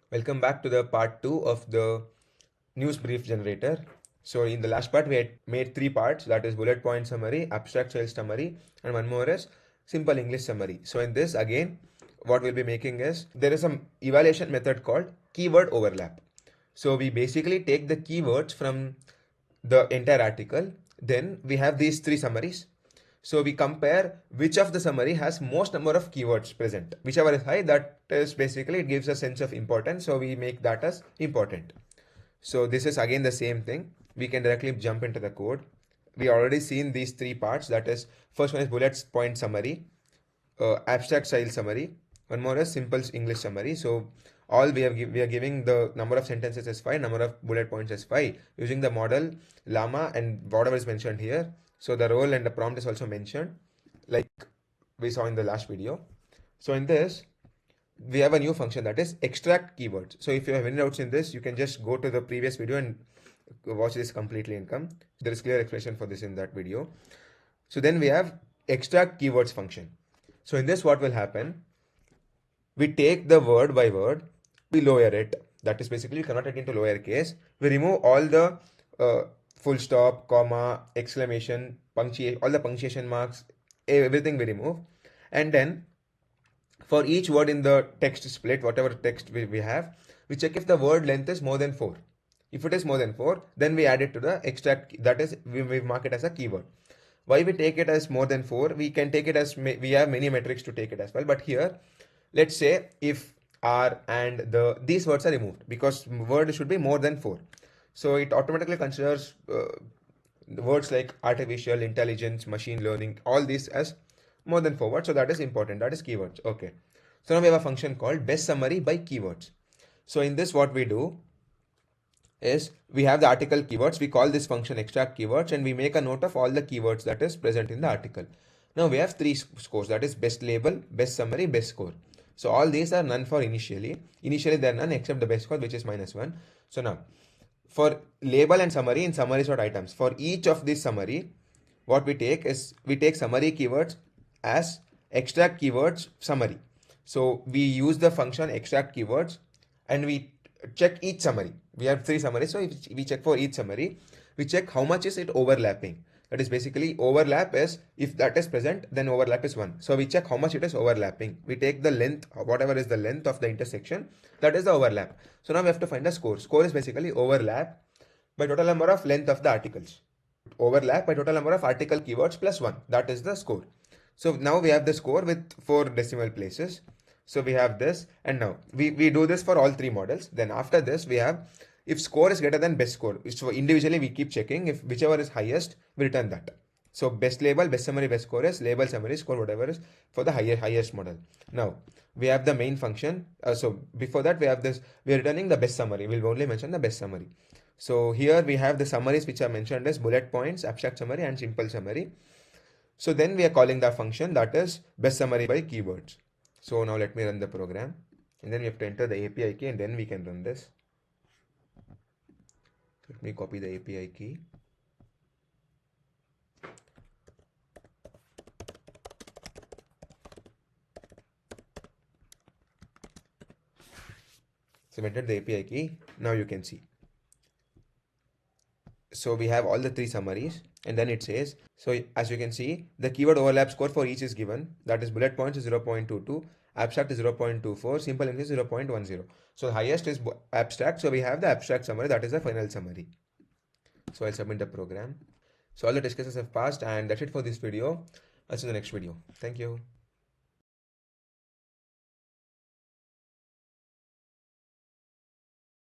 Welcome back to the part 2 of the news brief generator. So in the last part we had made 3 parts, that is bullet point summary, abstract style summary, and one more is simple English summary. So in this again what we'll be making is there is some evaluation method called keyword overlap. So we basically take the keywords from the entire article, then we have these 3 summaries. So we compare which of the summary has most number of keywords present. Whichever is high, that is basically it gives a sense of importance. So we make that as important. So this is again the same thing. We can directly jump into the code. We already seen these 3 parts. That is, first one is bullet point summary, abstract style summary. One more is simple English summary. So all we are giving the number of sentences as 5, number of bullet points as 5 using the model llama and whatever is mentioned here. So the role and the prompt is also mentioned like we saw in the last video. So in this we have a new function, that is extract keywords. So if you have any doubts in this, you can just go to the previous video and watch this completely and come. There is clear explanation for this in that video. So then we have extract keywords function. So in this what will happen, we take the word by word, we lower it, that is basically convert it into lowercase. We remove all the full stop, comma, exclamation, punctuation, all the punctuation marks, everything we remove. And then for each word in the text split, whatever text we have, we check if the word length is more than 4. If it is more than 4, then we add it to the extract, that is we mark it as a keyword. Why we take it as more than 4? We can take it as, we have many metrics to take it as well, but here let's say if r and these words are removed because word should be more than 4, so it automatically considers words like artificial intelligence, machine learning, all these as more than 4 words. So that is important, that is keywords. Okay, so now we have a function called best summary by keywords. So in this what we do is we have the article keywords, we call this function extract keywords, and we make a note of all the keywords that is present in the article. Now we have 3 scores, that is best label, best summary, best score. So all these are none for initially they are none except the best score, which is -1. So now for label and summary, in summary sort items, for each of this summary what we take is we take summary keywords as extract keywords summary. So we use the function extract keywords and we check each summary. We have 3 summaries, so if we check for each summary, we check how much is it overlapping. That is basically overlap is, if that is present, then overlap is 1. So we check how much it is overlapping. We take the length, whatever is the length of the intersection, that is the overlap. So now we have to find a score. Score is basically overlap by total number of length of the articles. Overlap by total number of article keywords plus 1. That is the score. So now we have the score with 4 decimal places. So we have this, and now we do this for all 3 models. Then after this we have, if score is greater than best score, so individually we keep checking, if whichever is highest we return that. So best label, best summary, best score is label, summary, score, whatever is for the highest model. Now we have the main function. So before that we have this, we are returning the best summary. We'll only mention the best summary. So here we have the summaries which are mentioned as bullet points, abstract summary, and simple summary. So then we are calling the function, that is best summary by keywords. So now let me run the program, and then we have to enter the API key, and then we can run this. Let me copy the API key. So we entered the API key. Now you can see. So we have all the 3 summaries, and then it says, so as you can see, the keyword overlap score for each is given, that is bullet points is 0.22, abstract is 0.24, simple English is 0.10. so the highest is abstract, so we have the abstract summary, that is the final summary. So I'll submit the program. So all the test cases have passed, and that's it for this video. I'll see you in the next video. Thank you.